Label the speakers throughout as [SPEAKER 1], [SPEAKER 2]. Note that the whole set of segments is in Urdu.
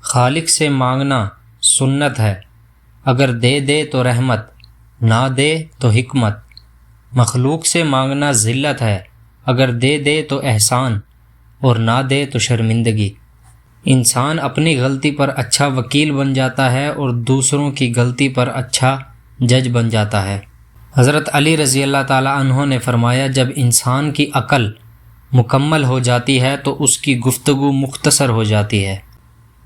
[SPEAKER 1] خالق سے مانگنا سنت ہے، اگر دے دے تو رحمت، نہ دے تو حکمت۔ مخلوق سے مانگنا ذلت ہے، اگر دے دے تو احسان، اور نہ دے تو شرمندگی۔ انسان اپنی غلطی پر اچھا وکیل بن جاتا ہے اور دوسروں کی غلطی پر اچھا جج بن جاتا ہے۔ حضرت علی رضی اللہ تعالیٰ عنہ نے فرمایا، جب انسان کی عقل مکمل ہو جاتی ہے تو اس کی گفتگو مختصر ہو جاتی ہے۔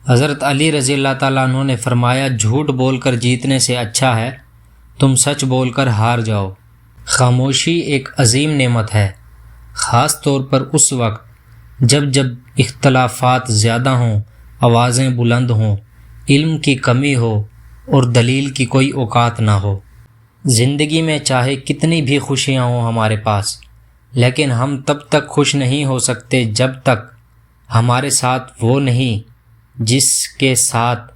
[SPEAKER 1] حضرت علی رضی اللہ تعالیٰ عنہ نے فرمایا، جھوٹ بول کر جیتنے سے اچھا ہے تم سچ بول کر ہار جاؤ۔ خاموشی ایک عظیم نعمت ہے، خاص طور پر اس وقت جب اختلافات زیادہ ہوں، آوازیں بلند ہوں، علم کی کمی ہو اور دلیل کی کوئی اوقات نہ ہو۔ زندگی میں چاہے کتنی بھی خوشیاں ہوں ہمارے پاس، لیکن ہم تب تک خوش نہیں ہو سکتے جب تک ہمارے ساتھ وہ نہیں جس کے ساتھ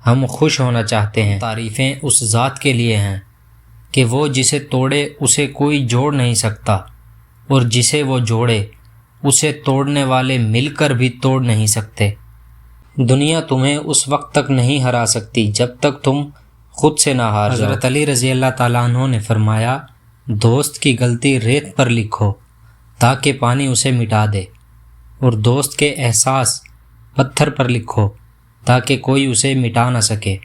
[SPEAKER 1] ہم خوش ہونا چاہتے ہیں۔ تعریفیں اس ذات کے لیے ہیں کہ وہ جسے توڑے اسے کوئی جوڑ نہیں سکتا، اور جسے وہ جوڑے اسے توڑنے والے مل کر بھی توڑ نہیں سکتے۔ دنیا تمہیں اس وقت تک نہیں ہرا سکتی جب تک تم خود سے نہ ہار جاؤ۔ حضرت علی رضی اللہ تعالیٰ عنہ نے فرمایا، دوست کی غلطی ریت پر لکھو تاکہ پانی اسے مٹا دے، اور دوست کے احساس پتھر پر لکھو تاکہ کوئی اسے مٹا نہ سکے۔